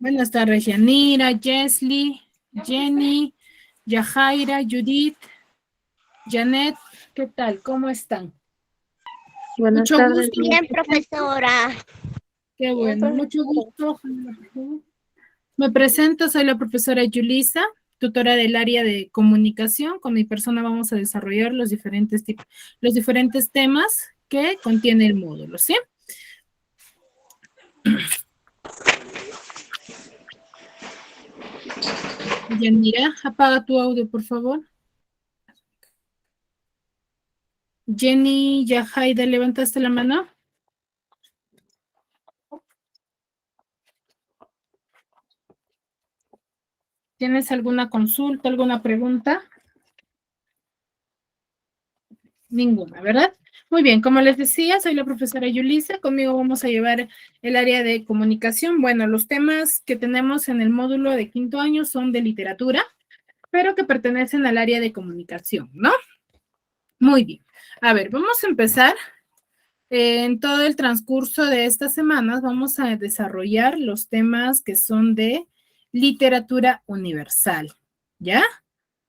Buenas tardes, Yanira, Jesly, Jenny, Yajaira, Judith, Janet, ¿qué tal? ¿Cómo están? Buenas Mucho tardes. gusto. Bien, profesora. Qué bueno, mucho gusto. Me presento, soy la profesora Yulisa, tutora del área de comunicación. Con mi persona vamos a desarrollar los diferentes temas que contiene el módulo, ¿sí? Yanira, apaga tu audio, por favor. Jenny, Yajaida, ¿levantaste la mano? ¿Tienes alguna consulta, alguna pregunta? Ninguna, ¿verdad? Muy bien, como les decía, soy la profesora Yulisa, conmigo vamos a llevar el área de comunicación. Bueno, los temas que tenemos en el módulo de quinto año son de literatura, pero que pertenecen al área de comunicación, ¿no? Muy bien. A ver, vamos a empezar. En todo el transcurso de estas semanas vamos a desarrollar los temas que son de literatura universal, ¿ya?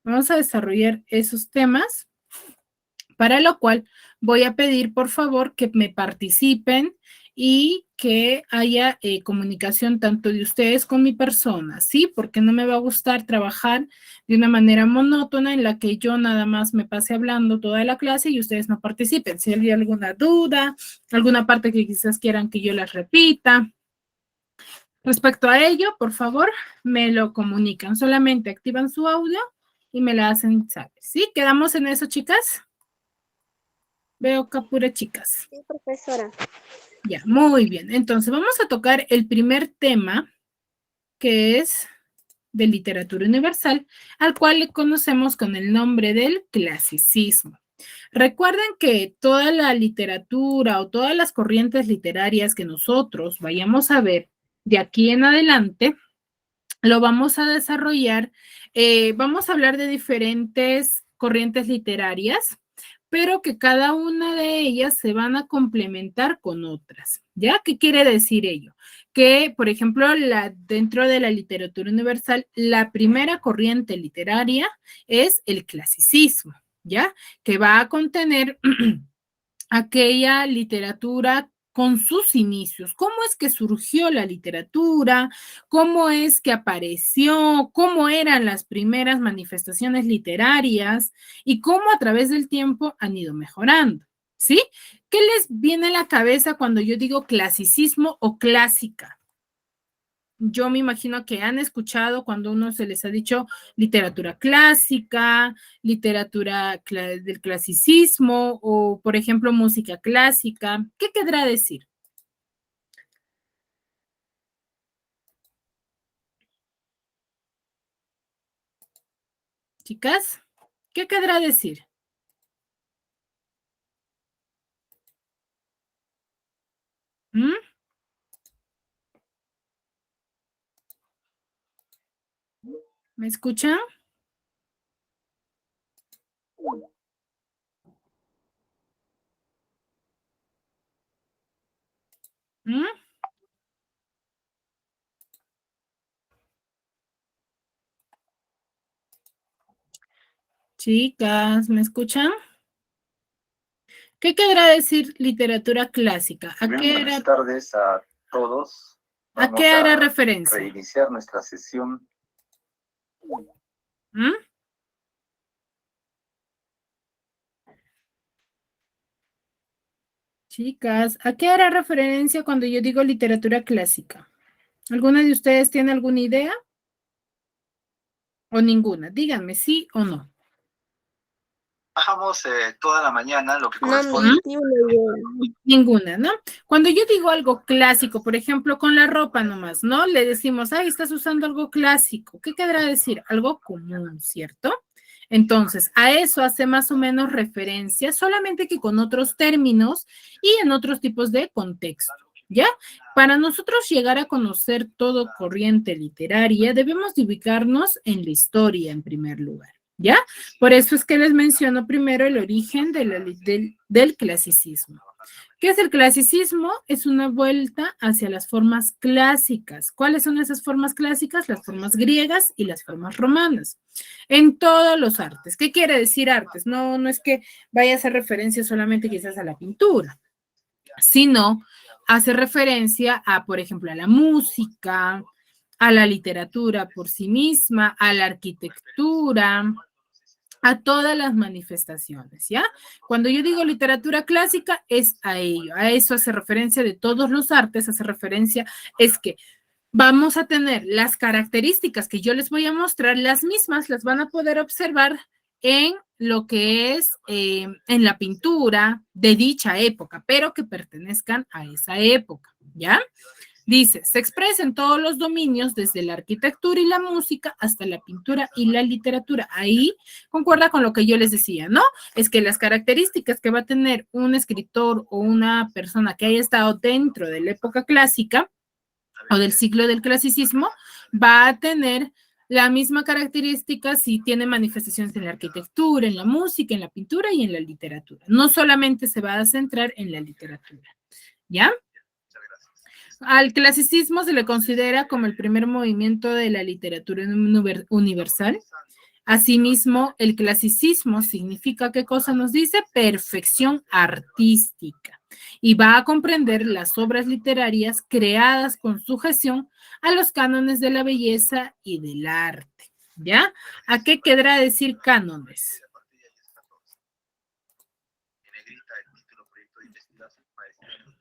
Vamos a desarrollar esos temas, para lo cual voy a pedir, por favor, que me participen y que haya comunicación tanto de ustedes con mi persona, ¿sí? Porque no me va a gustar trabajar de una manera monótona en la que yo nada más me pase hablando toda la clase y ustedes no participen. Si hay alguna duda, alguna parte que quizás quieran que yo las repita. Respecto a ello, por favor, me lo comunican. Solamente activan su audio y me la hacen saber, ¿sí? ¿Quedamos en eso, chicas? Veo capura, chicas. Sí, profesora. Ya, muy bien. Entonces, vamos a tocar el primer tema, que es de literatura universal, al cual le conocemos con el nombre del clasicismo. Recuerden que toda la literatura o todas las corrientes literarias que nosotros vayamos a ver de aquí en adelante, lo vamos a desarrollar. Vamos a hablar de diferentes corrientes literarias, pero que cada una de ellas se van a complementar con otras. ¿Ya? ¿Qué quiere decir ello? Que, por ejemplo, dentro de la literatura universal, la primera corriente literaria es el clasicismo, ¿ya? Que va a contener aquella literatura con sus inicios, cómo es que surgió la literatura, cómo es que apareció, cómo eran las primeras manifestaciones literarias y cómo a través del tiempo han ido mejorando, ¿sí? ¿Qué les viene a la cabeza cuando yo digo clasicismo o clásica? Yo me imagino que han escuchado cuando uno se les ha dicho literatura clásica, literatura del clasicismo o, por ejemplo, música clásica. ¿Qué querrá decir? Chicas, ¿qué querrá decir? ¿Mm? ¿Me escuchan? ¿Mm? Chicas, ¿me escuchan? ¿Qué querrá decir literatura clásica? Buenas tardes a todos. ¿A qué hará referencia? Reiniciar nuestra sesión. ¿Mm? Chicas, ¿a qué hará referencia cuando yo digo literatura clásica? ¿Alguna de ustedes tiene alguna idea? ¿O ninguna? Díganme sí o no. Trabajamos toda la mañana lo que No, corresponde. ni una idea. Ninguna, ¿no? Cuando yo digo algo clásico, por ejemplo, con la ropa nomás, ¿no? Le decimos, ay, estás usando algo clásico. ¿Qué querrá decir? Algo común, ¿cierto? Entonces, a eso hace más o menos referencia, solamente que con otros términos y en otros tipos de contexto, ¿ya? Para nosotros llegar a conocer todo corriente literaria, debemos de ubicarnos en la historia en primer lugar, ¿ya? Por eso es que les menciono primero el origen del clasicismo. ¿Qué es el clasicismo? Es una vuelta hacia las formas clásicas. ¿Cuáles son esas formas clásicas? Las formas griegas y las formas romanas. En todos los artes. ¿Qué quiere decir artes? No, no es que vaya a hacer referencia solamente quizás a la pintura, sino hace referencia a, por ejemplo, a la música, a la literatura por sí misma, a la arquitectura, a todas las manifestaciones, ¿ya? Cuando yo digo literatura clásica, es a ello, a eso hace referencia de todos los artes, hace referencia, es que vamos a tener las características que yo les voy a mostrar, las mismas las van a poder observar en lo que es en la pintura de dicha época, pero que pertenezcan a esa época, ¿ya? Dice, se expresa en todos los dominios, desde la arquitectura y la música hasta la pintura y la literatura. Ahí concuerda con lo que yo les decía, ¿no? Es que las características que va a tener un escritor o una persona que haya estado dentro de la época clásica o del siglo del clasicismo, va a tener la misma característica si tiene manifestaciones en la arquitectura, en la música, en la pintura y en la literatura. No solamente se va a centrar en la literatura, ¿ya? Al clasicismo se le considera como el primer movimiento de la literatura universal. Asimismo, el clasicismo significa, ¿qué cosa nos dice? Perfección artística. Y va a comprender las obras literarias creadas con sujeción a los cánones de la belleza y del arte. ¿Ya? ¿A qué querrá decir cánones?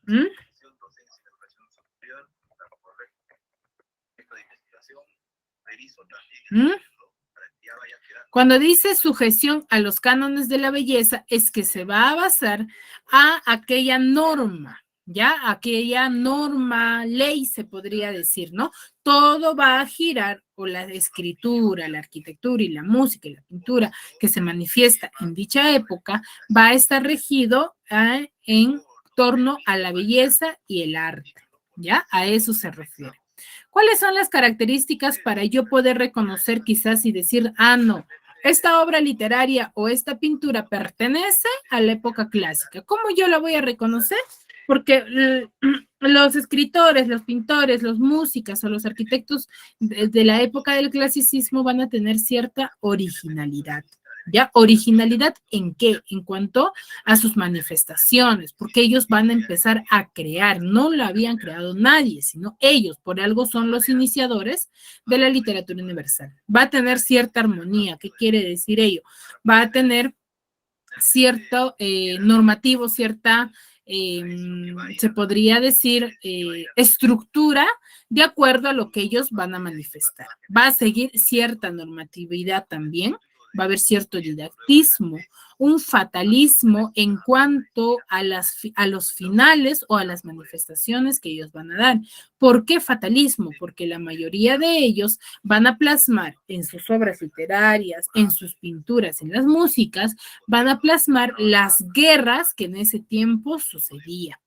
¿Mm? ¿Mm? Cuando dice sujeción a los cánones de la belleza, es que se va a basar a aquella norma, ¿ya? Aquella norma, ley se podría decir, ¿no? Todo va a girar, o la escritura, la arquitectura y la música y la pintura que se manifiesta en dicha época, va a estar regido en torno a la belleza y el arte, ¿ya? A eso se refiere. ¿Cuáles son las características para yo poder reconocer quizás y decir, ah, no, esta obra literaria o esta pintura pertenece a la época clásica? ¿Cómo yo la voy a reconocer? Porque los escritores, los pintores, los músicos o los arquitectos de la época del clasicismo van a tener cierta originalidad. ¿Ya? ¿Originalidad en qué? En cuanto a sus manifestaciones, porque ellos van a empezar a crear, no lo habían creado nadie, sino ellos, por algo son los iniciadores de la literatura universal. Va a tener cierta armonía, ¿qué quiere decir ello? Va a tener cierto normativo, cierta, se podría decir, estructura de acuerdo a lo que ellos van a manifestar. Va a seguir cierta normatividad también. Va a haber cierto didactismo, un fatalismo en cuanto a los finales o a las manifestaciones que ellos van a dar. ¿Por qué fatalismo? Porque la mayoría de ellos van a plasmar en sus obras literarias, en sus pinturas, en las músicas, van a plasmar las guerras que en ese tiempo sucedían.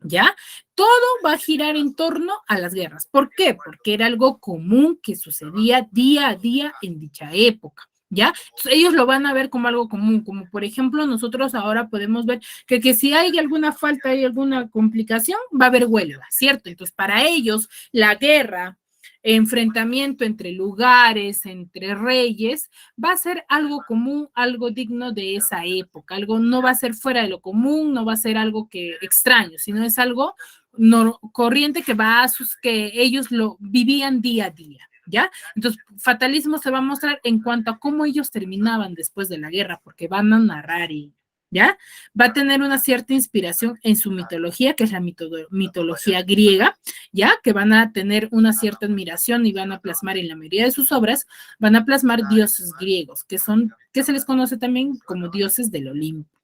¿Ya? Todo va a girar en torno a las guerras. ¿Por qué? Porque era algo común que sucedía día a día en dicha época. ¿Ya? Entonces, ellos lo van a ver como algo común, como por ejemplo nosotros ahora podemos ver que si hay alguna falta, hay alguna complicación, va a haber huelga, ¿cierto? Entonces para ellos la guerra, enfrentamiento entre lugares, entre reyes, va a ser algo común, algo digno de esa época, algo no va a ser fuera de lo común, no va a ser algo que extraño, sino es algo corriente que que ellos lo vivían día a día. ¿Ya? Entonces, fatalismo se va a mostrar en cuanto a cómo ellos terminaban después de la guerra, porque van a narrar y, ¿ya? Va a tener una cierta inspiración en su mitología, que es la mitología griega, ¿ya? Que van a tener una cierta admiración y van a plasmar en la mayoría de sus obras, van a plasmar dioses griegos, que se les conoce también como dioses del Olimpo.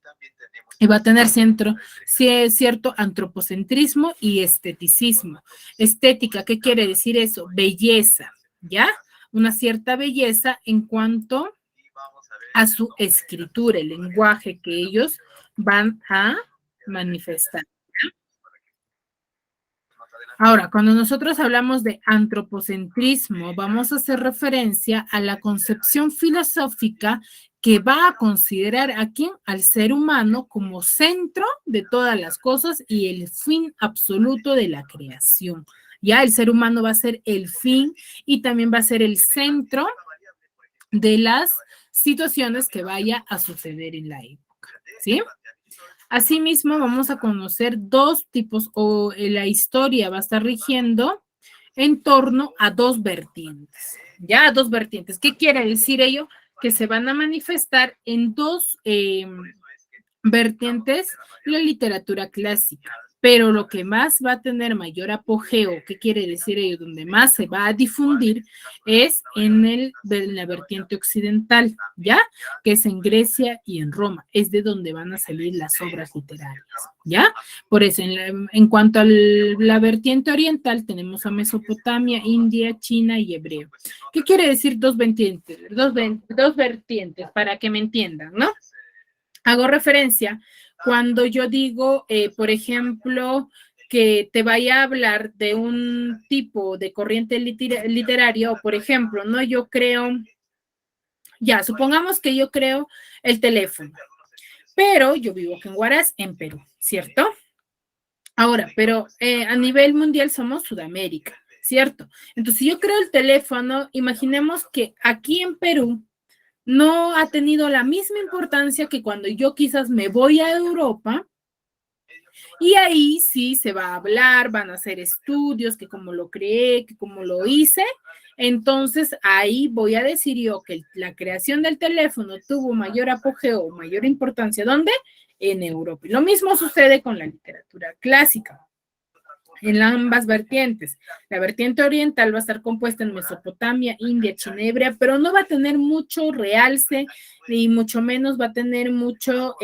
Y va a tener cierto antropocentrismo y esteticismo. Estética, ¿qué quiere decir eso? Belleza. ¿Ya? Una cierta belleza en cuanto a su escritura, el lenguaje que ellos van a manifestar. Ahora, cuando nosotros hablamos de antropocentrismo, vamos a hacer referencia a la concepción filosófica que va a considerar a quién, al ser humano como centro de todas las cosas y el fin absoluto de la creación. Ya el ser humano va a ser el fin y también va a ser el centro de las situaciones que vaya a suceder en la época, ¿sí? Asimismo, vamos a conocer dos tipos, o la historia va a estar rigiendo en torno a dos vertientes, ¿ya? Dos vertientes. ¿Qué quiere decir ello? Que se van a manifestar en dos vertientes la literatura clásica, pero lo que más va a tener mayor apogeo, ¿qué quiere decir ello? Donde más se va a difundir es en la vertiente occidental, ¿ya? Que es en Grecia y en Roma, es de donde van a salir las obras literarias, ¿ya? Por eso, en cuanto a la vertiente oriental, tenemos a Mesopotamia, India, China y hebreo. ¿Qué quiere decir dos vertientes? Dos vertientes, para que me entiendan, ¿no? Hago referencia cuando yo digo, por ejemplo, que te vaya a hablar de un tipo de corriente literaria, o por ejemplo, ¿no? Yo creo, ya, supongamos que yo creo el teléfono, pero yo vivo aquí en Huaraz, en Perú, ¿cierto? Ahora, pero a nivel mundial somos Sudamérica, ¿cierto? Entonces, si yo creo el teléfono, imaginemos que aquí en Perú no ha tenido la misma importancia que cuando yo quizás me voy a Europa y ahí sí se va a hablar, van a hacer estudios, que como lo creé, que como lo hice. Entonces ahí voy a decir yo que la creación del teléfono tuvo mayor apogeo, mayor importancia. ¿Dónde? En Europa. Y lo mismo sucede con la literatura clásica. En ambas vertientes. La vertiente oriental va a estar compuesta en Mesopotamia, India, China, Hebrea, pero no va a tener mucho realce y mucho menos va a tener mucho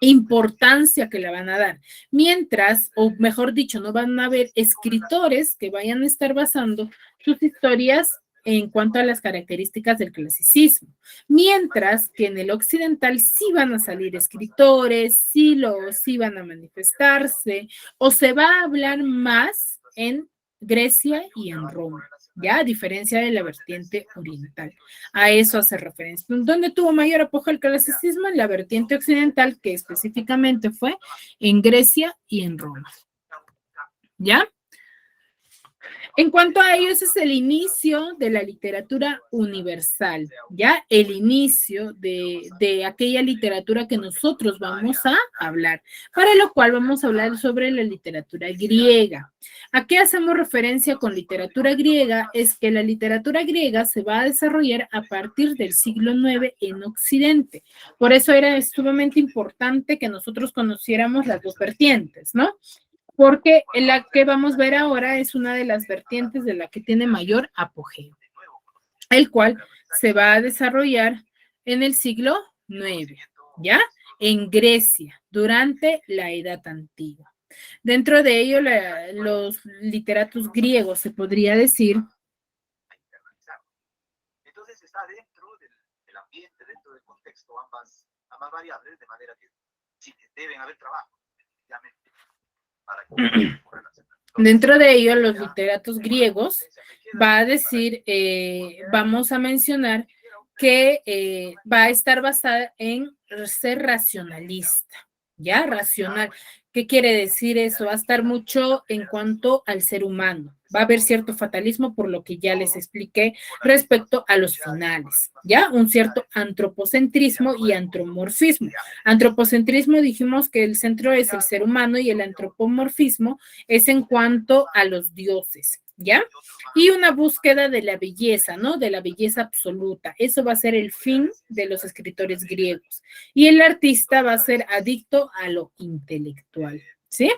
importancia que le van a dar. Mientras, o mejor dicho, no van a haber escritores que vayan a estar basando sus historias en cuanto a las características del clasicismo, mientras que en el occidental sí van a salir escritores, sí van a manifestarse, o se va a hablar más en Grecia y en Roma, ¿ya? A diferencia de la vertiente oriental. A eso hace referencia. ¿Dónde tuvo mayor apogeo el clasicismo? En la vertiente occidental, que específicamente fue en Grecia y en Roma, ¿ya? En cuanto a ello, ese es el inicio de la literatura universal, ¿ya? El inicio de aquella literatura que nosotros vamos a hablar, para lo cual vamos a hablar sobre la literatura griega. ¿A qué hacemos referencia con literatura griega? Es que la literatura griega se va a desarrollar a partir del siglo IX en Occidente. Por eso era sumamente importante que nosotros conociéramos las dos vertientes, ¿no? Porque la que vamos a ver ahora es una de las vertientes de la que tiene mayor apogeo, el cual se va a desarrollar en el siglo IX, ¿ya? En Grecia, durante la Edad Antigua. Dentro de ello, los literatos griegos, se podría decir. Entonces está dentro del ambiente, dentro del contexto, ambas variables, de manera que sí deben haber trabajo, obviamente. Dentro de ello, los literatos griegos va a decir, vamos a mencionar que va a estar basada en ser racionalista, ¿ya? Racional. ¿Qué quiere decir eso? Va a estar mucho en cuanto al ser humano. Va a haber cierto fatalismo, por lo que ya les expliqué respecto a los finales, ¿ya? Un cierto antropocentrismo y antropomorfismo. Antropocentrismo, dijimos que el centro es el ser humano y el antropomorfismo es en cuanto a los dioses, ¿ya? Y una búsqueda de la belleza, ¿no? De la belleza absoluta. Eso va a ser el fin de los escritores griegos. Y el artista va a ser adicto a lo intelectual, ¿sí?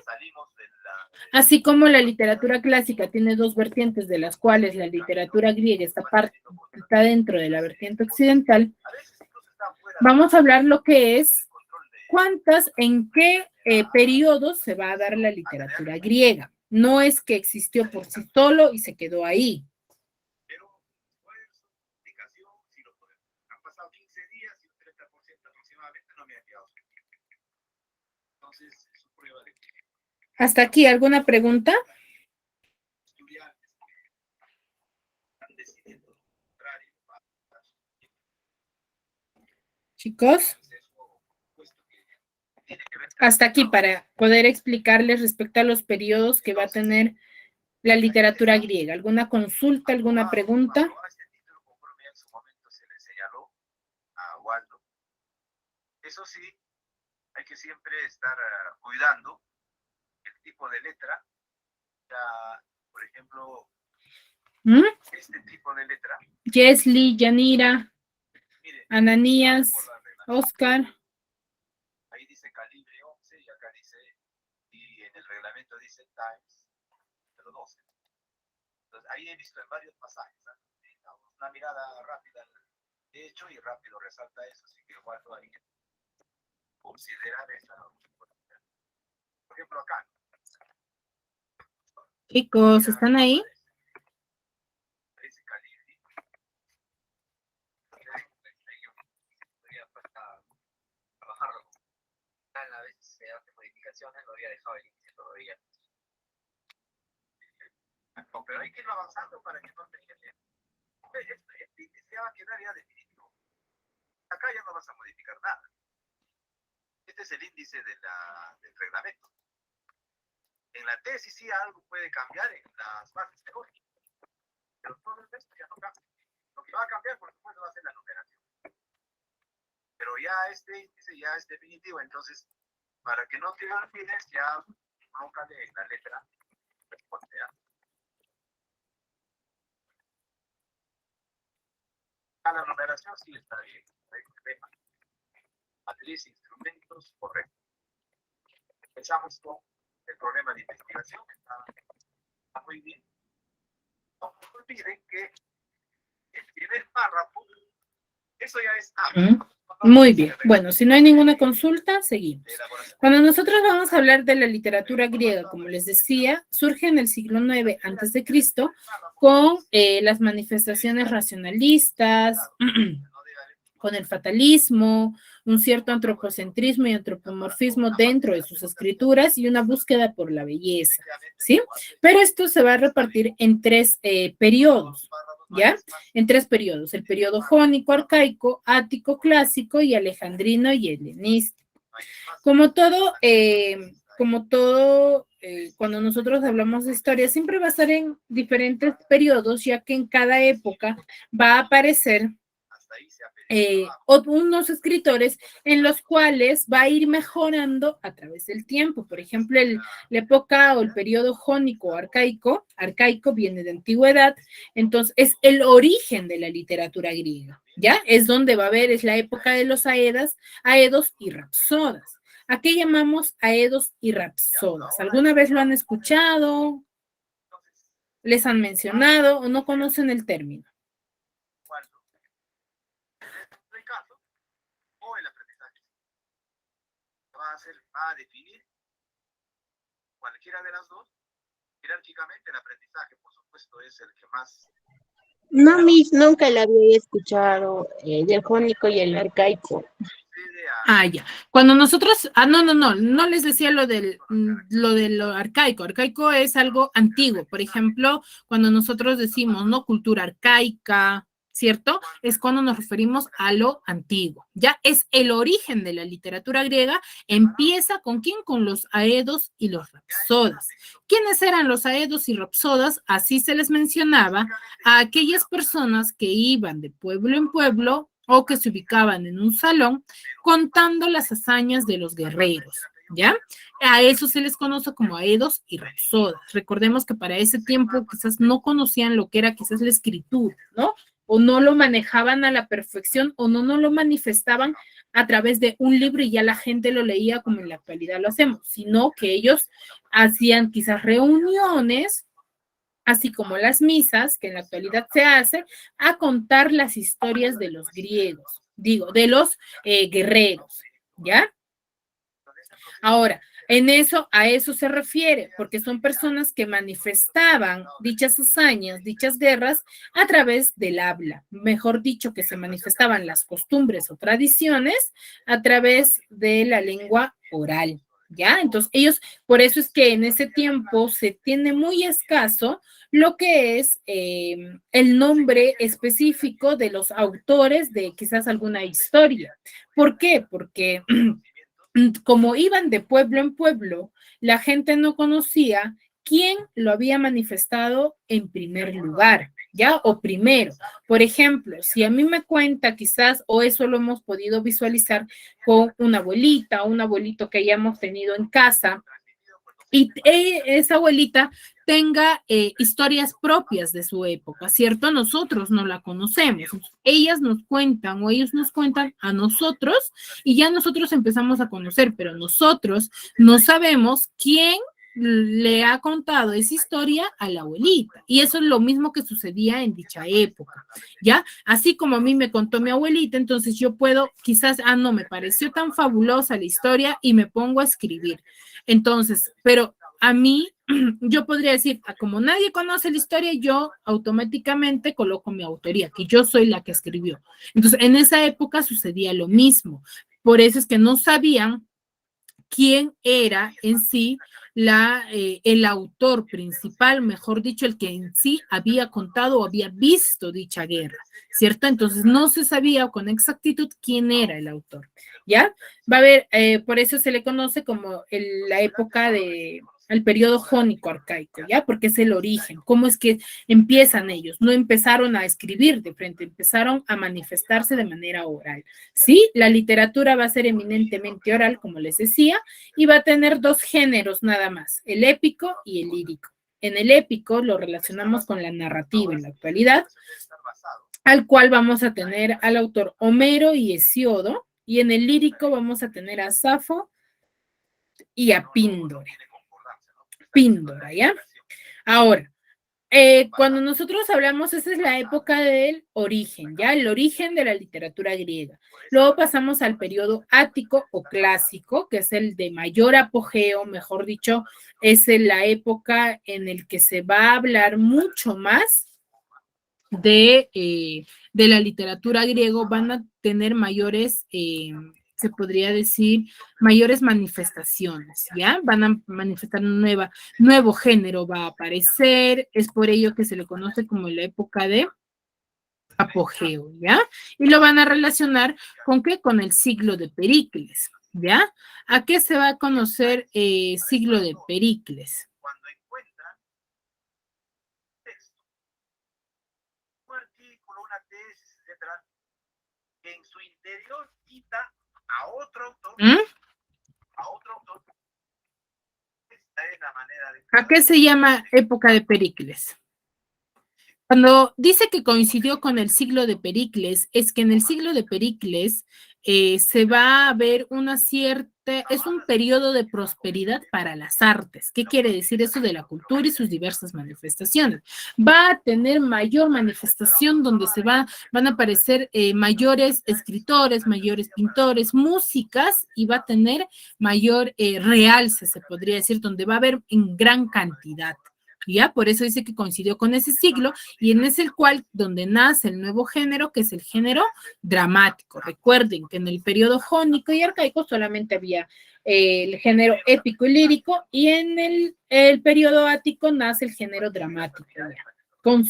Así como la literatura clásica tiene dos vertientes, de las cuales la literatura griega está dentro de la vertiente occidental, vamos a hablar lo que es en qué periodos se va a dar la literatura griega. No es que existió por sí solo y se quedó ahí. Pero si han pasado 15 días y un 30% aproximadamente no me ha quedado. Entonces, es prueba de que ¿Hasta aquí alguna pregunta? estudiantes están decidiendo lo contrario. Chicos, hasta aquí para poder explicarles respecto a los periodos que va a tener la literatura griega. ¿Alguna consulta, alguna pregunta? Este título, conforme en su momento se le señaló a Waldo. Eso sí, hay que siempre estar cuidando el tipo de letra. Ya, por ejemplo, este tipo de letra. Yesli, Yanira, Mire, Ananías, Oscar. Ahí dice calibre 11 y acá dice, y en el reglamento dice times 12. Entonces, ahí he visto en varios pasajes, una mirada rápida al hecho y rápido resalta eso, así que Waldo hay que considerar esa. Por ejemplo, acá. Chicos, ¿están ahí? A veces se hacen modificaciones, lo había dejado el inicio todavía. No, pero hay que ir avanzando para que no te quede. Este va a quedar ya definitivo. Acá ya no vas a modificar nada. Este es el índice del reglamento. En la tesis sí algo puede cambiar en las bases teóricas, pero todo el resto ya no cambia. Lo que va a cambiar, por supuesto, va a ser la numeración. Pero ya este índice ya es definitivo, entonces, para que no te olvides, ya colócale la letra. La numeración sí está bien. Matriz, instrumentos, correcto. Empezamos con el problema de investigación, que está muy bien. No olviden que el primer párrafo, eso ya es... Muy bien. Bueno, si no hay ninguna consulta, seguimos. Cuando nosotros vamos a hablar de la literatura griega, como les decía, surge en el siglo IX a.C. con las manifestaciones racionalistas, con el fatalismo, un cierto antropocentrismo y antropomorfismo dentro de sus escrituras y una búsqueda por la belleza, ¿sí? Pero esto se va a repartir en tres periodos, ¿ya? En tres periodos, el periodo jónico, arcaico, ático, clásico y alejandrino y helenístico. Como todo, cuando nosotros hablamos de historia, siempre va a estar en diferentes periodos, ya que en cada época va a aparecer unos escritores en los cuales va a ir mejorando a través del tiempo. Por ejemplo, la época o el periodo jónico arcaico viene de antigüedad, entonces es el origen de la literatura griega, ¿ya? Es donde va a haber, es la época de los aedos y rapsodas. ¿A qué llamamos aedos y rapsodas? ¿Alguna vez lo han escuchado? ¿Les han mencionado o no conocen el término? Va a definir cualquiera de las dos. Jerárquicamente el aprendizaje, por supuesto, es el que más... No, Miss, nunca la había escuchado, del jónico y el arcaico. Ya. Cuando nosotros, no les decía lo de lo arcaico. Arcaico es algo antiguo. Por ejemplo, cuando nosotros decimos, ¿no? Cultura arcaica, ¿cierto? Es cuando nos referimos a lo antiguo. Ya es el origen de la literatura griega. Empieza ¿con quién? Con los aedos y los rapsodas. ¿Quiénes eran los aedos y rapsodas? Así se les mencionaba a aquellas personas que iban de pueblo en pueblo o que se ubicaban en un salón contando las hazañas de los guerreros, ¿ya? A eso se les conoce como aedos y rapsodas. Recordemos que para ese tiempo quizás no conocían lo que era quizás la escritura, ¿no? O no lo manejaban a la perfección o no lo manifestaban a través de un libro y ya la gente lo leía como en la actualidad lo hacemos, sino que ellos hacían quizás reuniones, así como las misas, que en la actualidad se hace, a contar las historias de los griegos, de los guerreros, ¿ya? Ahora, a eso se refiere, porque son personas que manifestaban dichas hazañas, dichas guerras, a través del habla, mejor dicho, que se manifestaban las costumbres o tradiciones a través de la lengua oral, ¿ya? Entonces ellos, por eso es que en ese tiempo se tiene muy escaso lo que es el nombre específico de los autores de quizás alguna historia. ¿Por qué? Porque como iban de pueblo en pueblo, la gente no conocía quién lo había manifestado en primer lugar, ¿ya? O primero. Por ejemplo, si a mí me cuenta quizás, o eso lo hemos podido visualizar con una abuelita o un abuelito que hayamos tenido en casa, y esa abuelita tenga historias propias de su época, ¿cierto? Nosotros no la conocemos. Ellas nos cuentan o ellos nos cuentan a nosotros y ya nosotros empezamos a conocer, pero nosotros no sabemos quién le ha contado esa historia a la abuelita. Y eso es lo mismo que sucedía en dicha época, ¿ya? Así como a mí me contó mi abuelita, entonces yo puedo quizás, no, me pareció tan fabulosa la historia y me pongo a escribir. Entonces, pero a mí, yo podría decir, como nadie conoce la historia, yo automáticamente coloco mi autoría, que yo soy la que escribió. Entonces, en esa época sucedía lo mismo. Por eso es que no sabían quién era en sí el autor principal, mejor dicho, el que en sí había contado o había visto dicha guerra, ¿cierto? Entonces no se sabía con exactitud quién era el autor, ¿ya? Va a haber, por eso se le conoce como la época de el periodo jónico arcaico, ¿ya? Porque es el origen, cómo es que empiezan ellos, no empezaron a escribir de frente, empezaron a manifestarse de manera oral, ¿sí? La literatura va a ser eminentemente oral, como les decía, y va a tener dos géneros nada más, el épico y el lírico. En el épico lo relacionamos con la narrativa en la actualidad, al cual vamos a tener al autor Homero y Hesíodo, y en el lírico vamos a tener a Safo y a Píndora. Píndora, ¿ya? Ahora, cuando nosotros hablamos, esa es la época del origen, ¿ya? El origen de la literatura griega. Luego pasamos al periodo ático o clásico, que es el de mayor apogeo, mejor dicho, es la época en el que se va a hablar mucho más de la literatura griego, van a tener mayores, se podría decir, mayores manifestaciones, ¿ya? Van a manifestar un nuevo género, va a aparecer, es por ello que se le conoce como la época de apogeo, ¿ya? Y lo van a relacionar con qué? Con el siglo de Pericles, ¿ya? ¿A qué se va a conocer siglo de Pericles? Cuando encuentran texto, un artículo, una tesis, etcétera, que en su interior cita a otro autor, a otro autor. Esta es la manera de... ¿A qué se llama época de Pericles? Cuando dice que coincidió con el siglo de Pericles, es que en el siglo de Pericles se va a ver una cierta, es un periodo de prosperidad para las artes. ¿Qué quiere decir eso de la cultura y sus diversas manifestaciones? Va a tener mayor manifestación donde van a aparecer mayores escritores, mayores pintores, músicas y va a tener mayor realce, se podría decir, donde va a haber en gran cantidad. ¿Ya? Por eso dice que coincidió con ese siglo y en ese el cual donde nace el nuevo género, que es el género dramático. Recuerden que en el periodo jónico y arcaico solamente había el género épico y lírico y en el periodo ático nace el género dramático, ¿ya? Con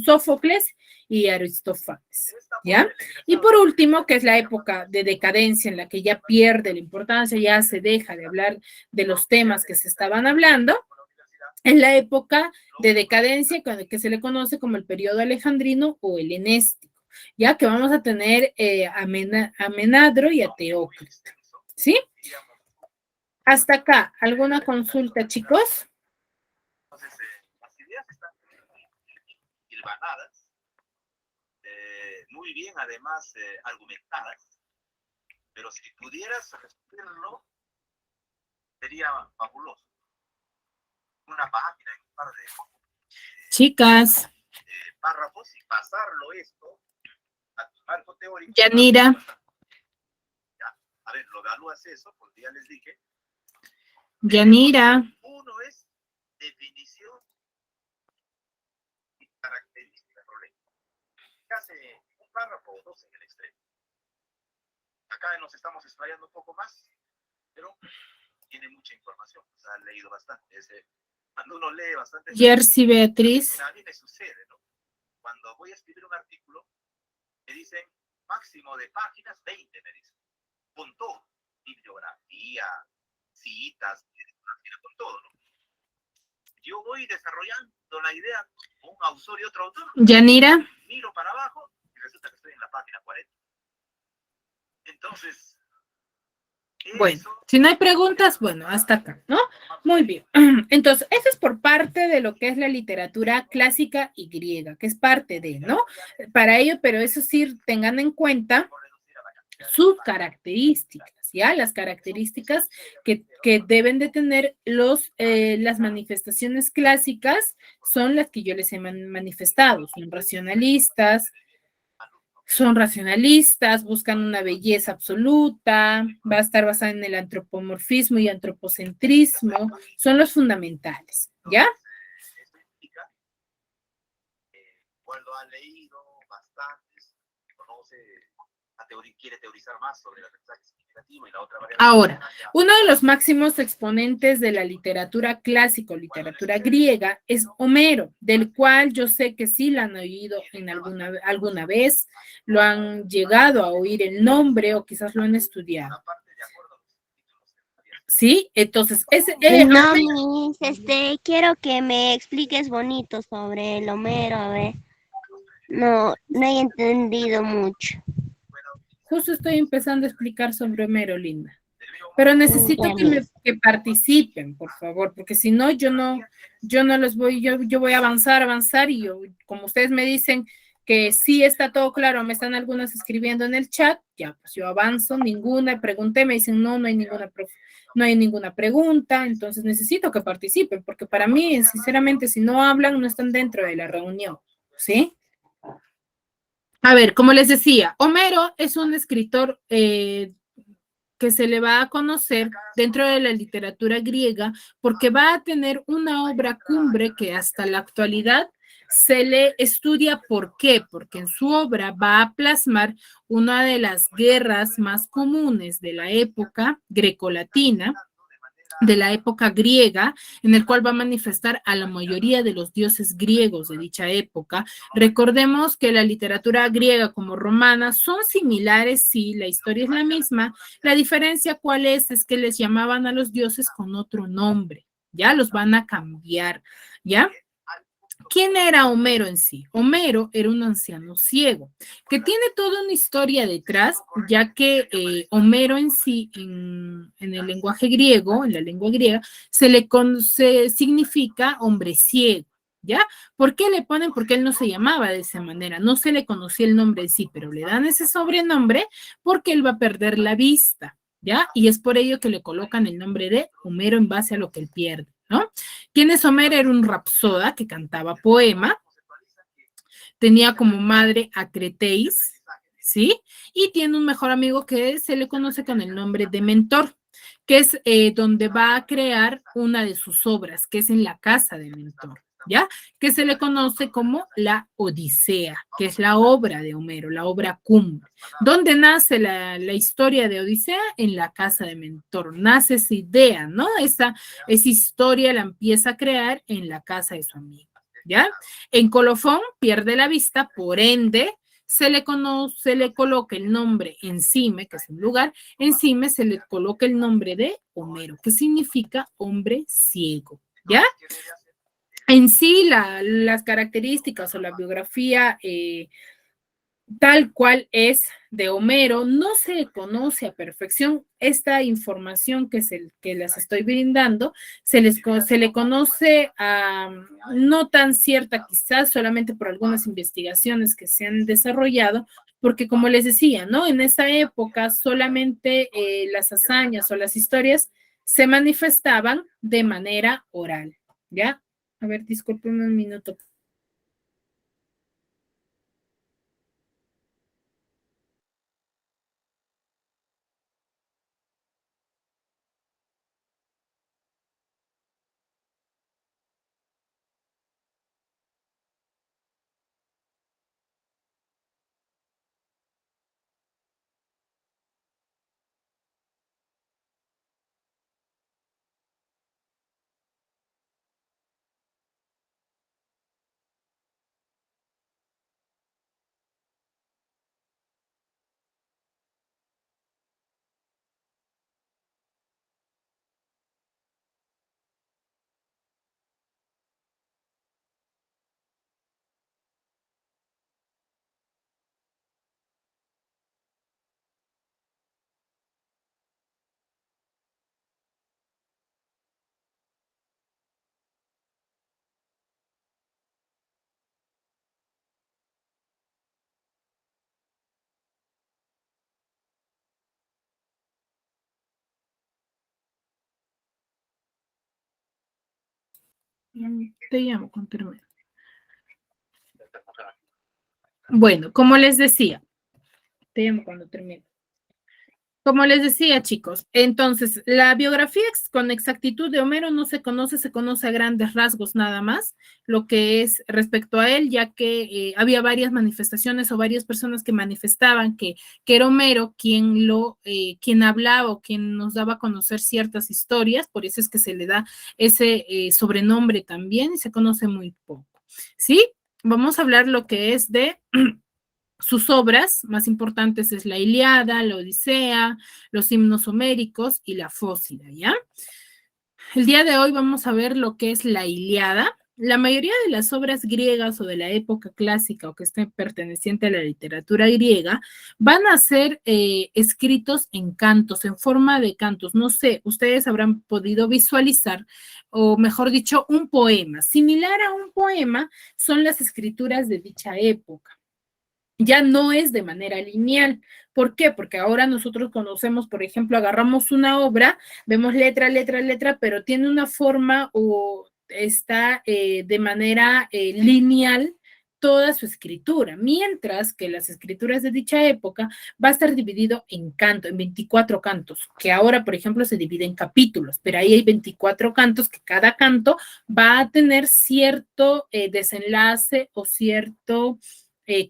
Sófocles y Aristófanes, ¿ya? Y por último, que es la época de decadencia en la que ya pierde la importancia, ya se deja de hablar de los temas que se estaban hablando, en la época de decadencia que se le conoce como el periodo alejandrino o helenístico, ya que vamos a tener a Menandro y a Teócrito, ¿sí? Hasta acá, ¿alguna consulta, chicos? Entonces, las ideas están hilvanadas, muy bien, además, argumentadas, pero si pudieras resumirlo, sería fabuloso. Una página en un par de Chicas, párrafos y pasarlo esto a tu marco teórico. Yanira. Ya, a ver, lo evalúas eso, porque ya les dije. Yanira. Uno es definición y característica problema. Hace un párrafo o dos en el extremo. Acá nos estamos explayando un poco más, pero tiene mucha información, o sea, ha leído bastante. Cuando uno lee bastante, Jersey Beatriz. a mí me sucede, ¿no? Cuando voy a escribir un artículo, me dicen máximo de páginas 20, me dicen, con todo, bibliografía, citas, con todo, ¿no? Yo voy desarrollando la idea con un autor y otro autor. Yanira. Miro para abajo y resulta que estoy en la página 40. Entonces, bueno, si no hay preguntas, bueno, hasta acá, ¿no? Muy bien. Entonces, eso es por parte de lo que es la literatura clásica y griega, que es parte de, ¿no? Para ello, pero eso sí, tengan en cuenta sus características, ¿ya? Las características que deben de tener las manifestaciones clásicas son las que yo les he manifestado, son racionalistas, buscan una belleza absoluta, va a estar basada en el antropomorfismo y antropocentrismo, son los fundamentales, ¿ya? Cuando ha leído bastantes, conoce, quiere teorizar más sobre el aprendizaje significativo y la otra variable. Ahora, uno de los máximos exponentes de la literatura clásica o literatura griega es Homero, del cual yo sé que sí lo han oído en alguna vez, lo han llegado a oír el nombre o quizás lo han estudiado. ¿Sí? Entonces, no, Miss, quiero que me expliques bonito sobre el Homero, a ver. No he entendido mucho. Justo estoy empezando a explicar sobre Homero, Linda. Pero necesito que participen, por favor, porque si no, yo no los voy, yo voy a avanzar y como ustedes me dicen que sí está todo claro, me están algunos escribiendo en el chat, ya, pues yo avanzo, pregunté, me dicen no hay ninguna pregunta, entonces necesito que participen, porque para mí, sinceramente, si no hablan, no están dentro de la reunión, ¿sí? A ver, como les decía, Homero es un escritor que se le va a conocer dentro de la literatura griega porque va a tener una obra cumbre que hasta la actualidad se le estudia. ¿Por qué? Porque en su obra va a plasmar una de las guerras más comunes de la época grecolatina, de la época griega, en el cual va a manifestar a la mayoría de los dioses griegos de dicha época. Recordemos que la literatura griega como romana son similares, sí, la historia es la misma. La diferencia cuál es que les llamaban a los dioses con otro nombre, ya los van a cambiar, ¿ya? ¿Quién era Homero en sí? Homero era un anciano ciego, que tiene toda una historia detrás, ya que Homero en sí, en el lenguaje griego, en la lengua griega, se significa hombre ciego, ¿ya? ¿Por qué le ponen? Porque él no se llamaba de esa manera, no se le conocía el nombre en sí, pero le dan ese sobrenombre porque él va a perder la vista, ¿ya? Y es por ello que le colocan el nombre de Homero en base a lo que él pierde, ¿no? ¿Quién es Homero? Era un rapsoda que cantaba poema, tenía como madre a Cretéis, ¿sí? Y tiene un mejor amigo que se le conoce con el nombre de Mentor, que es donde va a crear una de sus obras, que es en la casa de Mentor, ¿ya? Que se le conoce como la Odisea, que es la obra de Homero, la obra cumbre. ¿Dónde nace la historia de Odisea? En la casa de Mentor. Nace esa idea, ¿no? Esa historia la empieza a crear en la casa de su amigo, ¿ya? En Colofón pierde la vista, por ende, se le coloca el nombre encima, que es un lugar, encima se le coloca el nombre de Homero, que significa hombre ciego, ¿ya? En sí, las características o la biografía tal cual es de Homero, no se conoce a perfección. Esta información que les estoy brindando, se le conoce no tan cierta quizás, solamente por algunas investigaciones que se han desarrollado, porque como les decía, ¿no? En esa época solamente las hazañas o las historias se manifestaban de manera oral, ¿ya? A ver, discúlpenme un minuto. Te llamo con termino. Bueno, como les decía, te llamo cuando termine. Como les decía, chicos, entonces la biografía con exactitud de Homero no se conoce a grandes rasgos nada más, lo que es respecto a él, ya que había varias manifestaciones o varias personas que manifestaban que era Homero quien hablaba o quien nos daba a conocer ciertas historias, por eso es que se le da ese sobrenombre también y se conoce muy poco. ¿Sí? Vamos a hablar lo que es de sus obras más importantes es la Ilíada, la Odisea, los himnos homéricos y la Fósida, ¿ya? El día de hoy vamos a ver lo que es la Ilíada. La mayoría de las obras griegas o de la época clásica o que estén perteneciente a la literatura griega van a ser escritos en cantos, en forma de cantos. No sé, ustedes habrán podido visualizar, o mejor dicho, un poema. Similar a un poema son las escrituras de dicha época. Ya no es de manera lineal. ¿Por qué? Porque ahora nosotros conocemos, por ejemplo, agarramos una obra, vemos letra, letra, letra, pero tiene una forma o está de manera lineal toda su escritura, mientras que las escrituras de dicha época va a estar dividido en canto, en 24 cantos, que ahora, por ejemplo, se divide en capítulos, pero ahí hay 24 cantos que cada canto va a tener cierto desenlace o cierto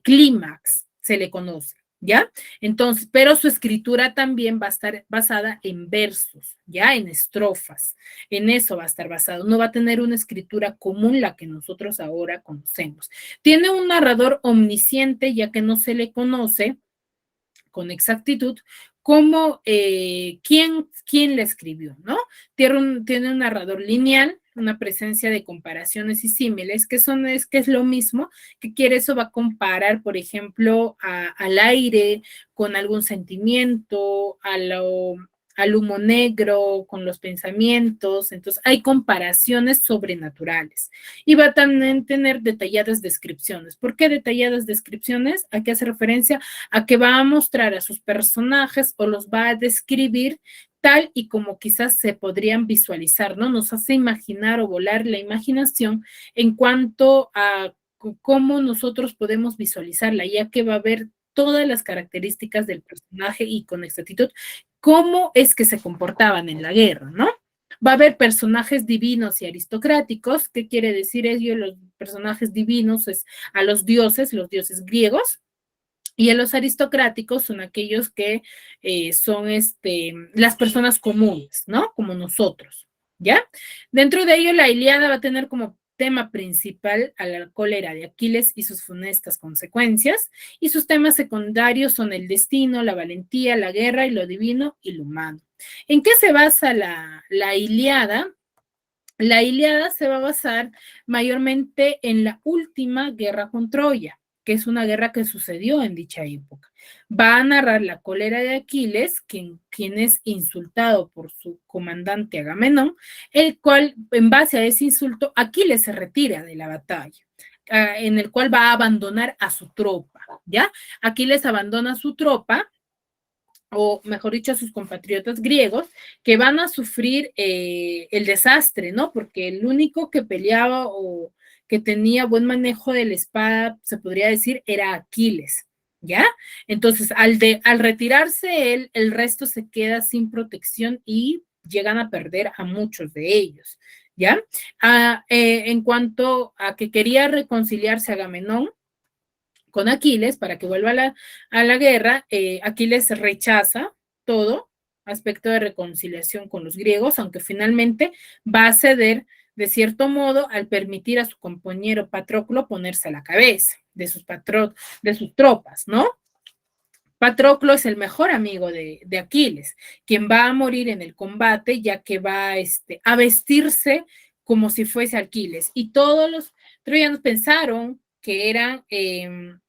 clímax, se le conoce, ¿ya? Entonces, pero su escritura también va a estar basada en versos, ¿ya? En estrofas, en eso va a estar basado, no va a tener una escritura común la que nosotros ahora conocemos. Tiene un narrador omnisciente, ya que no se le conoce con exactitud como quién la escribió, ¿no? Tiene un narrador lineal, una presencia de comparaciones y símiles, que es lo mismo, que quiere eso, va a comparar, por ejemplo, al aire con algún sentimiento, al humo negro, con los pensamientos, entonces hay comparaciones sobrenaturales. Y va a también tener detalladas descripciones. ¿Por qué detalladas descripciones? ¿A qué hace referencia? A que va a mostrar a sus personajes o los va a describir tal y como quizás se podrían visualizar, ¿no? Nos hace imaginar o volar la imaginación en cuanto a cómo nosotros podemos visualizarla, ya que va a ver todas las características del personaje y con exactitud cómo es que se comportaban en la guerra, ¿no? Va a haber personajes divinos y aristocráticos. ¿Qué quiere decir ello? Los personajes divinos es a los dioses griegos, y a los aristocráticos son aquellos que son las personas comunes, ¿no? Como nosotros, ¿ya? Dentro de ello, la Ilíada va a tener como tema principal a la cólera de Aquiles y sus funestas consecuencias, y sus temas secundarios son el destino, la valentía, la guerra y lo divino y lo humano. ¿En qué se basa la Ilíada? La Ilíada se va a basar mayormente en la última guerra con Troya, que es una guerra que sucedió en dicha época. Va a narrar la cólera de Aquiles, quien es insultado por su comandante Agamenón, el cual, en base a ese insulto, Aquiles se retira de la batalla, en el cual va a abandonar a su tropa, ¿ya? Aquiles abandona a su tropa, o mejor dicho, a sus compatriotas griegos, que van a sufrir el desastre, ¿no? Porque el único que peleaba o que tenía buen manejo de la espada, se podría decir, era Aquiles, ¿ya? Entonces, al retirarse él, el resto se queda sin protección y llegan a perder a muchos de ellos, ¿ya? En cuanto a que quería reconciliarse Agamenón con Aquiles para que vuelva a la guerra, Aquiles rechaza todo aspecto de reconciliación con los griegos, aunque finalmente va a ceder de cierto modo al permitir a su compañero Patroclo ponerse a la cabeza de sus tropas, ¿no? Patroclo es el mejor amigo de Aquiles, quien va a morir en el combate, ya que va a vestirse como si fuese Aquiles. Y todos los troyanos pensaron que era que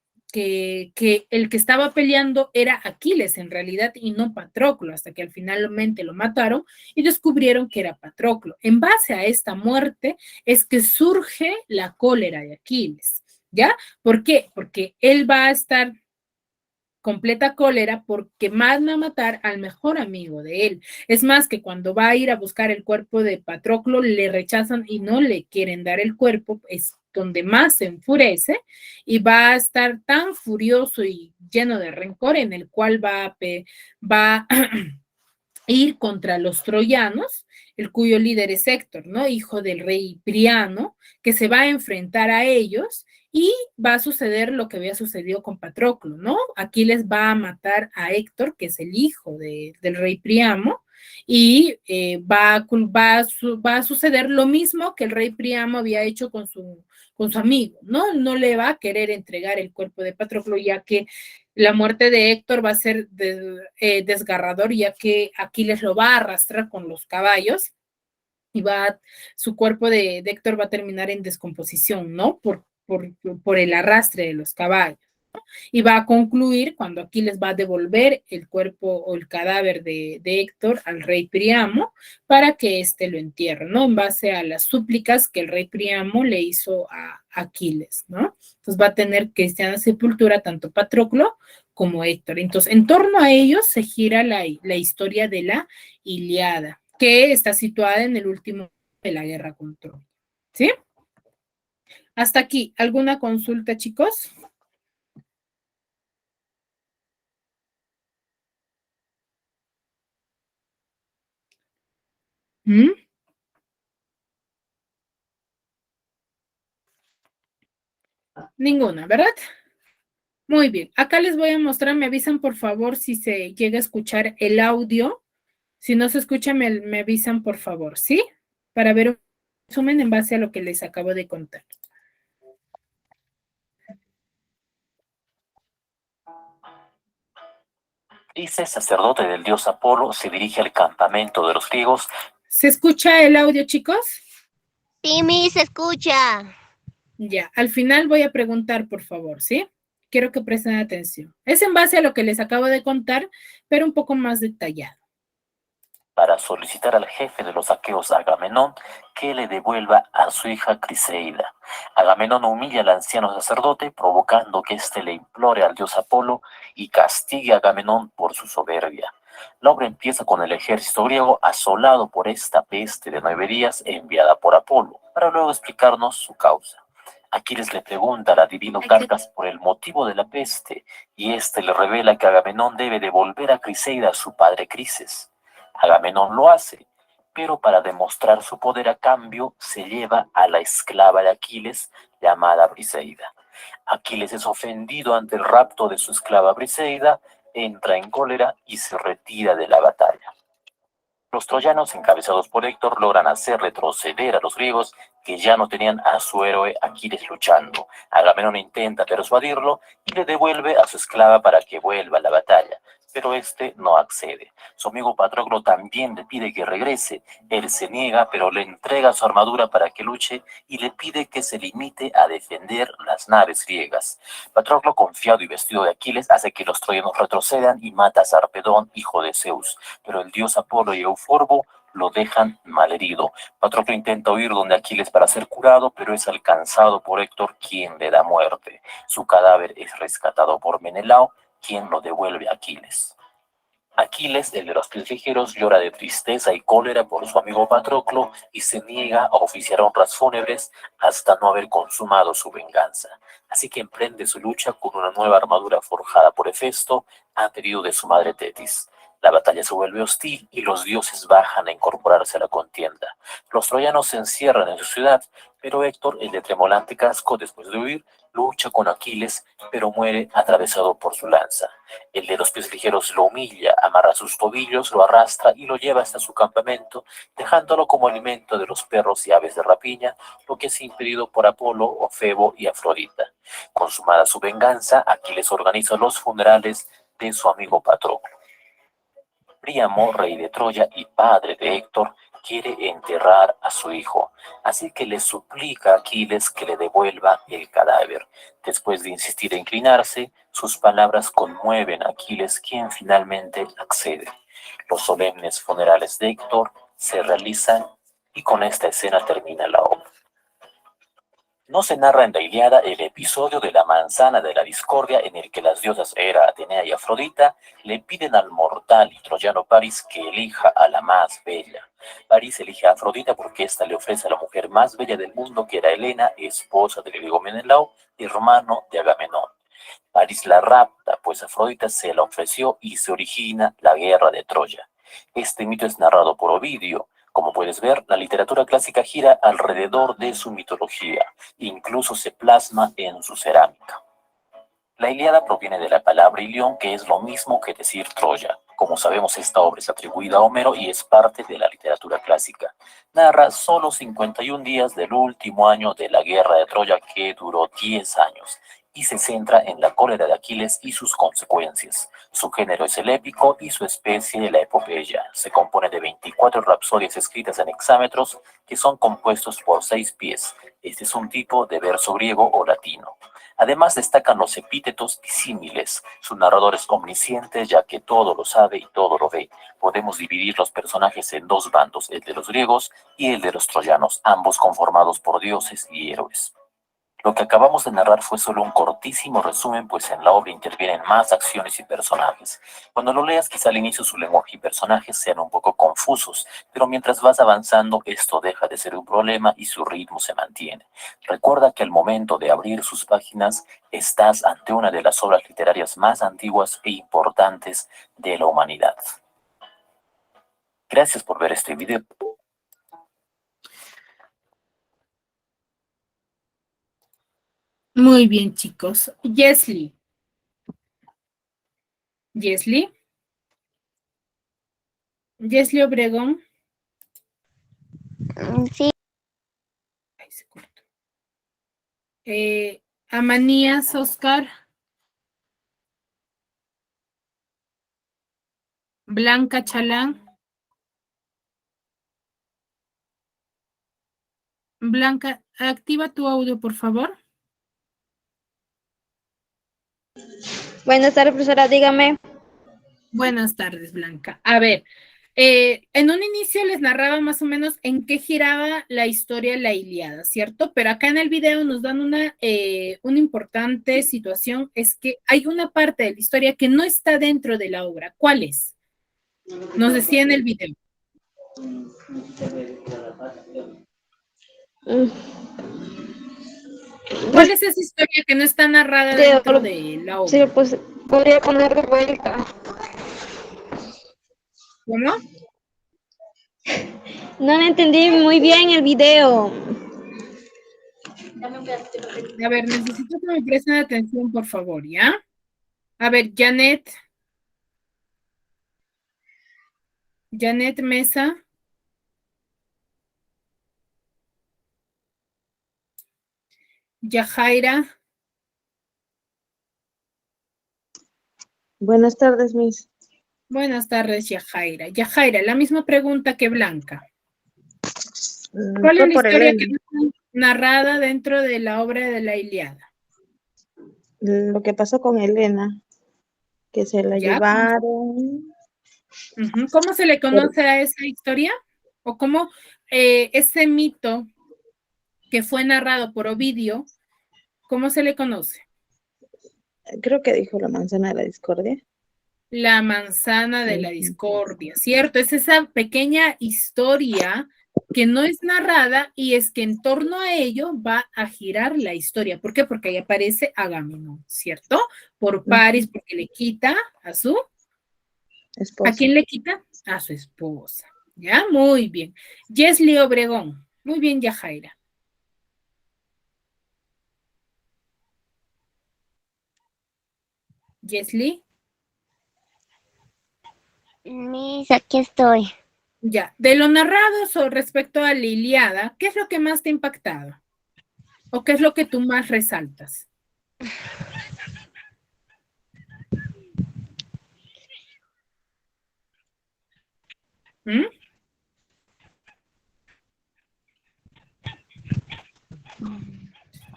el que estaba peleando era Aquiles en realidad y no Patroclo, hasta que finalmente lo mataron y descubrieron que era Patroclo. En base a esta muerte es que surge la cólera de Aquiles, ¿ya? ¿Por qué? Porque él va a estar completa cólera porque van a matar al mejor amigo de él. Es más, que cuando va a ir a buscar el cuerpo de Patroclo, le rechazan y no le quieren dar el cuerpo, es donde más se enfurece y va a estar tan furioso y lleno de rencor en el cual va a ir contra los troyanos, el cuyo líder es Héctor, ¿no? Hijo del rey Priamo, que se va a enfrentar a ellos y va a suceder lo que había sucedido con Patroclo, ¿no? Aquiles va a matar a Héctor, que es el hijo del rey Priamo, y va a suceder lo mismo que el rey Priamo había hecho con su amigo, ¿no? No le va a querer entregar el cuerpo de Patroclo, ya que la muerte de Héctor va a ser desgarrador, ya que Aquiles lo va a arrastrar con los caballos y su cuerpo de Héctor va a terminar en descomposición, ¿no? Por el arrastre de los caballos. Y va a concluir cuando Aquiles va a devolver el cuerpo o el cadáver de Héctor al rey Priamo para que éste lo entierre, ¿no? En base a las súplicas que el rey Priamo le hizo a Aquiles, ¿no? Entonces va a tener cristiana sepultura tanto Patroclo como Héctor. Entonces, en torno a ellos se gira la historia de la Ilíada, que está situada en el último de la guerra con Troya, ¿sí? Hasta aquí, ¿alguna consulta, chicos? ¿Mm? Ninguna, ¿verdad? Muy bien. Acá les voy a mostrar, me avisan por favor si se llega a escuchar el audio. Si no se escucha, me avisan por favor, ¿sí? Para ver un resumen en base a lo que les acabo de contar. Dice sacerdote del dios Apolo, se dirige al campamento de los griegos. ¿Se escucha el audio, chicos? Sí, mi, se escucha. Ya, al final voy a preguntar, por favor, ¿sí? Quiero que presten atención. Es en base a lo que les acabo de contar, pero un poco más detallado. Para solicitar al jefe de los aqueos, Agamenón, que le devuelva a su hija Criseida. Agamenón humilla al anciano sacerdote, provocando que éste le implore al dios Apolo y castigue a Agamenón por su soberbia. La obra empieza con el ejército griego asolado por esta peste de 9 días enviada por Apolo, para luego explicarnos su causa. Aquiles le pregunta al adivino Carcas por el motivo de la peste, y éste le revela que Agamenón debe devolver a Criseida a su padre Crises. Agamenón lo hace, pero para demostrar su poder a cambio se lleva a la esclava de Aquiles llamada Briseida. Aquiles es ofendido ante el rapto de su esclava Briseida, entra en cólera y se retira de la batalla. Los troyanos, encabezados por Héctor, logran hacer retroceder a los griegos, que ya no tenían a su héroe Aquiles luchando. Agamenón intenta persuadirlo y le devuelve a su esclava para que vuelva a la batalla, pero este no accede. Su amigo Patroclo también le pide que regrese. Él se niega, pero le entrega su armadura para que luche y le pide que se limite a defender las naves griegas. Patroclo, confiado y vestido de Aquiles, hace que los troyanos retrocedan y mata a Sarpedón, hijo de Zeus, pero el dios Apolo y Euforbo lo dejan malherido. Patroclo intenta huir donde Aquiles para ser curado, pero es alcanzado por Héctor, quien le da muerte. Su cadáver es rescatado por Menelao, quien lo devuelve a Aquiles. Aquiles, el de los pies ligeros, llora de tristeza y cólera por su amigo Patroclo y se niega a oficiar honras fúnebres hasta no haber consumado su venganza. Así que emprende su lucha con una nueva armadura forjada por Hefesto, a pedido de su madre Tetis. La batalla se vuelve hostil y los dioses bajan a incorporarse a la contienda. Los troyanos se encierran en su ciudad, pero Héctor, el de tremolante casco, después de huir, lucha con Aquiles, pero muere atravesado por su lanza. El de los pies ligeros lo humilla, amarra sus tobillos, lo arrastra y lo lleva hasta su campamento, dejándolo como alimento de los perros y aves de rapiña, lo que es impedido por Apolo, Febo y Afrodita. Consumada su venganza, Aquiles organiza los funerales de su amigo Patroclo. Príamo, rey de Troya y padre de Héctor, quiere enterrar a su hijo, así que le suplica a Aquiles que le devuelva el cadáver. Después de insistir e inclinarse, sus palabras conmueven a Aquiles, quien finalmente accede. Los solemnes funerales de Héctor se realizan y con esta escena termina la obra. No se narra en la Ilíada el episodio de la manzana de la discordia en el que las diosas Hera, Atenea y Afrodita le piden al mortal y troyano Paris que elija a la más bella. Paris elige a Afrodita porque ésta le ofrece a la mujer más bella del mundo, que era Helena, esposa de griego Menelao, hermano de Agamenón. Paris la rapta, pues Afrodita se la ofreció y se origina la guerra de Troya. Este mito es narrado por Ovidio. Como puedes ver, la literatura clásica gira alrededor de su mitología, incluso se plasma en su cerámica. La Ilíada proviene de la palabra Ilión, que es lo mismo que decir Troya. Como sabemos, esta obra es atribuida a Homero y es parte de la literatura clásica. Narra solo 51 días del último año de la guerra de Troya, que duró 10 años, y se centra en la cólera de Aquiles y sus consecuencias. Su género es el épico y su especie la epopeya. Se compone de 24 rapsodias escritas en hexámetros que son compuestos por 6 pies. Este es un tipo de verso griego o latino. Además destacan los epítetos disímiles. Su narrador es omnisciente, ya que todo lo sabe y todo lo ve. Podemos dividir los personajes en dos bandos, el de los griegos y el de los troyanos, ambos conformados por dioses y héroes. Lo que acabamos de narrar fue solo un cortísimo resumen, pues en la obra intervienen más acciones y personajes. Cuando lo leas, quizá al inicio su lenguaje y personajes sean un poco confusos, pero mientras vas avanzando, esto deja de ser un problema y su ritmo se mantiene. Recuerda que al momento de abrir sus páginas, estás ante una de las obras literarias más antiguas e importantes de la humanidad. Gracias por ver este video. Muy bien, chicos. Yesli. Yesli. Yesli Obregón. Sí, Ay, se cortó. Amanías Oscar. Blanca Chalán. Blanca, activa tu audio, por favor. Buenas tardes, profesora, dígame. Buenas tardes, Blanca. A ver, en un inicio les narraba más o menos en qué giraba la historia de la Ilíada, ¿cierto? Pero acá en el video nos dan una importante situación, es que hay una parte de la historia que no está dentro de la obra. ¿Cuál es? Nos decía en el video. ¿Cuál es esa historia que no está narrada dentro de la obra? Sí, pues podría poner de vuelta. ¿Cómo? No le entendí muy bien el video. A ver, necesito que me presten atención, por favor, ¿ya? A ver, Janet Mesa. Yajaira. Buenas tardes, Miss. Buenas tardes, Yajaira. Yajaira, la misma pregunta que Blanca. ¿Cuál es Fue la por historia Elena. que no está narrada dentro de la obra de la Ilíada? Lo que pasó con Elena, que se la ¿Ya? llevaron. ¿Cómo se le conoce a esa historia? ¿O cómo ese mito que fue narrado por Ovidio, cómo se le conoce? Creo que dijo la manzana de la discordia. La manzana de la discordia, ¿cierto? Es esa pequeña historia que no es narrada y es que en torno a ello va a girar la historia. ¿Por qué? Porque ahí aparece Agamenón, ¿cierto? Por Paris, porque le quita a su... Esposa. ¿A quién le quita? A su esposa. ¿Ya? Muy bien. Yesli Obregón. Muy bien, Yajaira. Yesli. Miss, aquí estoy. Ya. De lo narrado respecto a la Ilíada, ¿qué es lo que más te ha impactado? ¿O qué es lo que tú más resaltas? ¿Mm?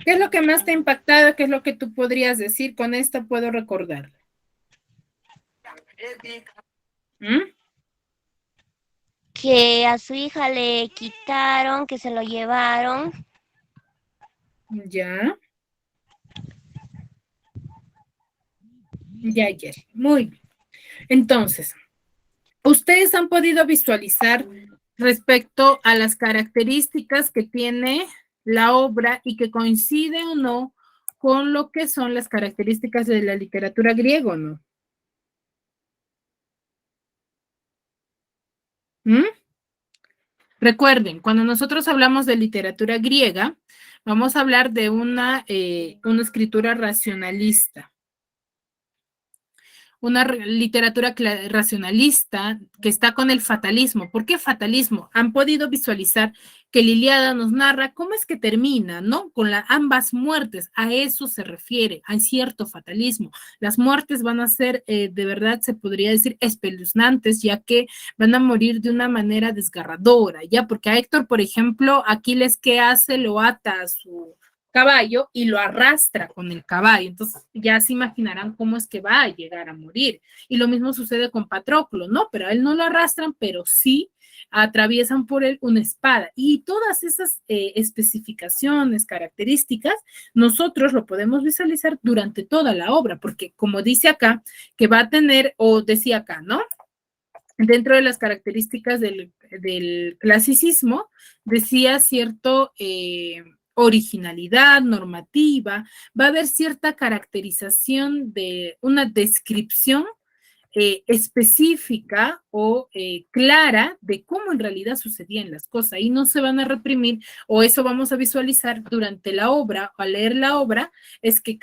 ¿Qué es lo que más te ha impactado? ¿Qué es lo que tú podrías decir? Con esto puedo recordar. ¿Mm? Que a su hija le quitaron, que se lo llevaron. Ya. Ya, Jerry. Muy bien. Entonces, ustedes han podido visualizar respecto a las características que tiene la obra y que coincide o no con lo que son las características de la literatura griega, ¿o no? ¿Mm? Recuerden, cuando nosotros hablamos de literatura griega, vamos a hablar de una escritura racionalista. Una literatura racionalista que está con el fatalismo. ¿Por qué fatalismo? Han podido visualizar que la Ilíada nos narra cómo es que termina, ¿no? Con ambas muertes. A eso se refiere. Hay cierto fatalismo. Las muertes van a ser, de verdad, se podría decir, espeluznantes, ya que van a morir de una manera desgarradora, ¿ya? Porque a Héctor, por ejemplo, Aquiles, ¿qué hace? Lo ata a su caballo y lo arrastra con el caballo. Entonces ya se imaginarán cómo es que va a llegar a morir. Y lo mismo sucede con Patroclo, ¿no? Pero a él no lo arrastran, pero sí atraviesan por él una espada. Y todas esas especificaciones, características, nosotros lo podemos visualizar durante toda la obra, porque como dice acá, que va a tener, o decía acá, ¿no? Dentro de las características del clasicismo, decía cierto originalidad normativa, va a haber cierta caracterización de una descripción específica o clara de cómo en realidad sucedían las cosas y no se van a reprimir, o eso vamos a visualizar durante la obra, o al leer la obra, es que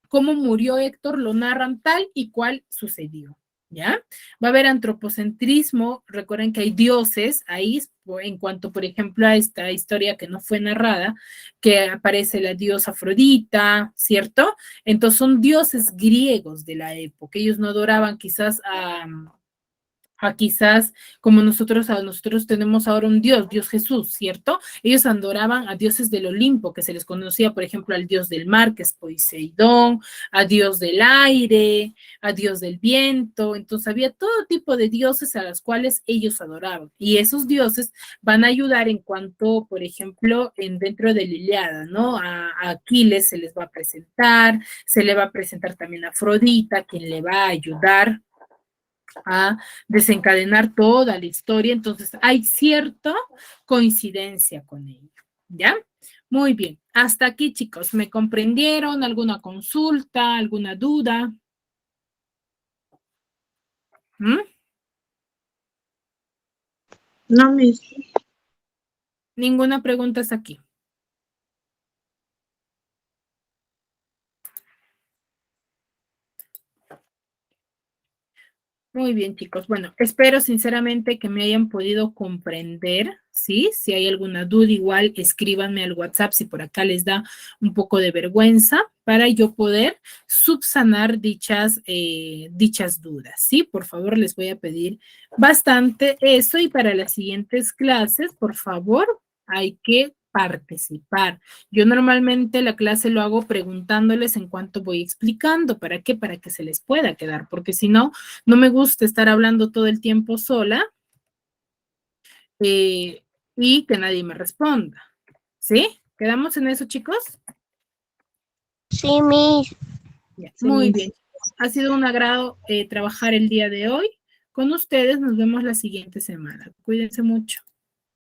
cómo murió Héctor lo narran tal y cual sucedió. ¿Ya? Va a haber antropocentrismo, recuerden que hay dioses ahí, en cuanto, por ejemplo, a esta historia que no fue narrada, que aparece la diosa Afrodita, ¿cierto? Entonces son dioses griegos de la época, ellos no adoraban quizás quizás como nosotros tenemos ahora un Dios Jesús, ¿cierto? Ellos adoraban a dioses del Olimpo, que se les conocía, por ejemplo, al dios del mar, que es Poseidón, a dios del aire, a dios del viento. Entonces había todo tipo de dioses a los cuales ellos adoraban. Y esos dioses van a ayudar en cuanto, por ejemplo, dentro de la Ilíada, ¿no? A Aquiles se les va a presentar, se le va a presentar también a Afrodita, quien le va a ayudar a desencadenar toda la historia, entonces hay cierta coincidencia con ello, ¿ya? Muy bien, hasta aquí chicos, ¿me comprendieron? ¿Alguna consulta? ¿Alguna duda? ¿Mm? No, Miss. Ninguna pregunta hasta aquí. Muy bien, chicos. Bueno, espero sinceramente que me hayan podido comprender, ¿sí? Si hay alguna duda, igual escríbanme al WhatsApp si por acá les da un poco de vergüenza para yo poder subsanar dichas dudas, ¿sí? Por favor, les voy a pedir bastante eso y para las siguientes clases, por favor, hay que participar. Yo normalmente la clase lo hago preguntándoles en cuanto voy explicando. ¿Para qué? Para que se les pueda quedar, porque si no, no me gusta estar hablando todo el tiempo sola y que nadie me responda. ¿Sí? ¿Quedamos en eso, chicos? Sí, Miss. Ya, Sí, muy Miss. bien. Ha sido un agrado trabajar el día de hoy con ustedes. Nos vemos la siguiente semana. Cuídense mucho.